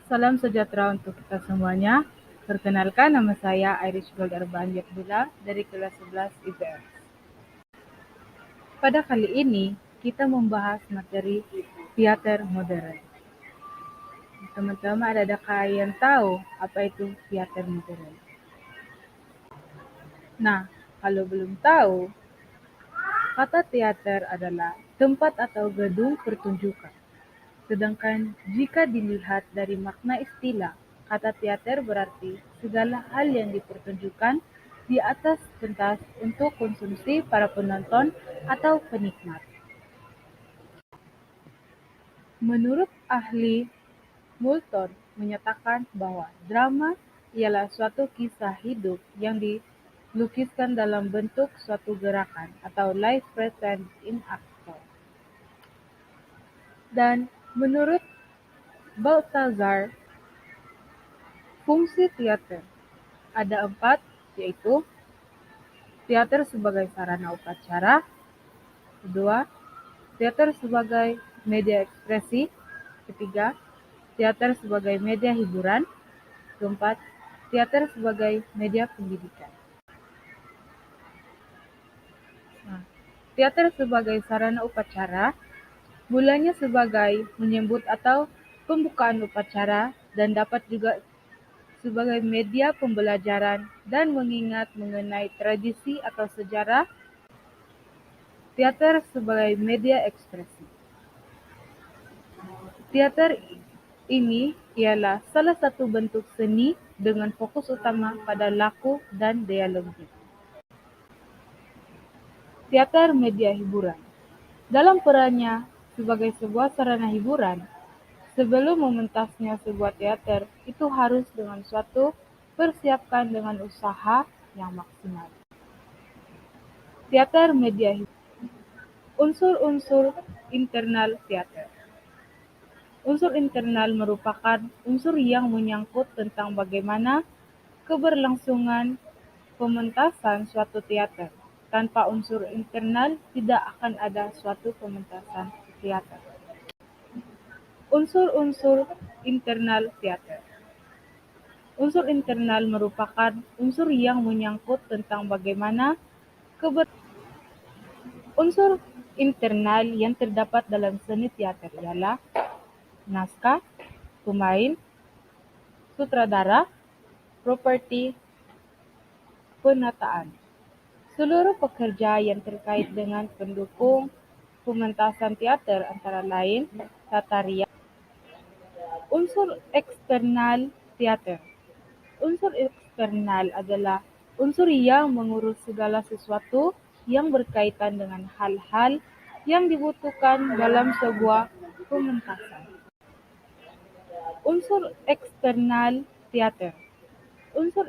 Salam sejahtera untuk kita semuanya. Perkenalkan, nama saya Irish Goldarban Yatbula dari kelas 11 IPS. Pada kali ini, kita membahas materi teater modern. Teman-teman, adakah yang tahu apa itu teater modern? Nah, kalau belum tahu, kata teater adalah tempat atau gedung pertunjukan. Sedangkan jika dilihat dari makna istilah, kata teater berarti segala hal yang dipertunjukkan di atas pentas untuk konsumsi para penonton atau penikmat. Menurut ahli Moulton menyatakan bahwa drama ialah suatu kisah hidup yang dilukiskan dalam bentuk suatu gerakan atau live present in actor. Dan menurut Balthazar, fungsi teater ada 4, yaitu teater sebagai sarana upacara, kedua, teater sebagai media ekspresi, ketiga, teater sebagai media hiburan, keempat, teater sebagai media pendidikan. Nah, teater sebagai sarana upacara mulanya sebagai menyambut atau pembukaan upacara dan dapat juga sebagai media pembelajaran dan mengingat mengenai tradisi atau sejarah. Teater sebagai media ekspresi. Teater ini ialah salah satu bentuk seni dengan fokus utama pada laku dan dialognya. Teater media hiburan. Dalam perannya sebagai sebuah sarana hiburan, sebelum mementasnya sebuah teater, itu harus dengan suatu persiapkan dengan usaha yang maksimal. Teater media hiburan. Unsur-unsur internal teater. Unsur internal merupakan unsur yang menyangkut tentang bagaimana keberlangsungan pementasan suatu teater. Tanpa unsur internal, tidak akan ada suatu pementasan teater. Unsur-unsur internal teater. Unsur internal merupakan unsur yang menyangkut tentang bagaimana unsur internal yang terdapat dalam seni teater ialah naskah, pemain, sutradara, properti, penataan. Seluruh pekerja yang terkait dengan pendukung pementasan teater antara lain tata rias. Unsur eksternal teater. Unsur eksternal adalah unsur yang mengurus segala sesuatu yang berkaitan dengan hal-hal yang dibutuhkan dalam sebuah pementasan. Unsur eksternal teater. Unsur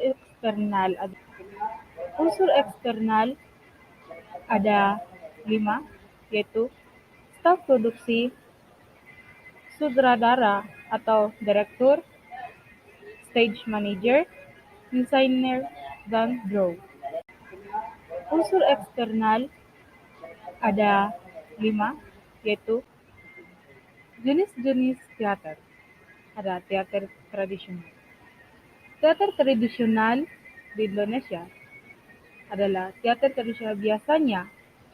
eksternal ada 5, yaitu staf produksi, sutradara atau direktur, stage manager, desainer, dan draw. Unsur eksternal ada 5, yaitu jenis-jenis teater. Ada teater tradisional. Teater tradisional di Indonesia adalah teater tradisional biasanya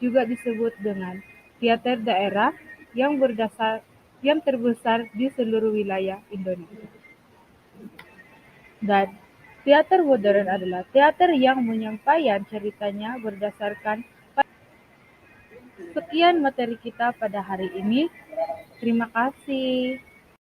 juga disebut dengan teater daerah yang terbesar di seluruh wilayah Indonesia. Dan teater modern adalah teater yang menyampaikan ceritanya berdasarkan. Sekian materi kita pada hari ini. Terima kasih.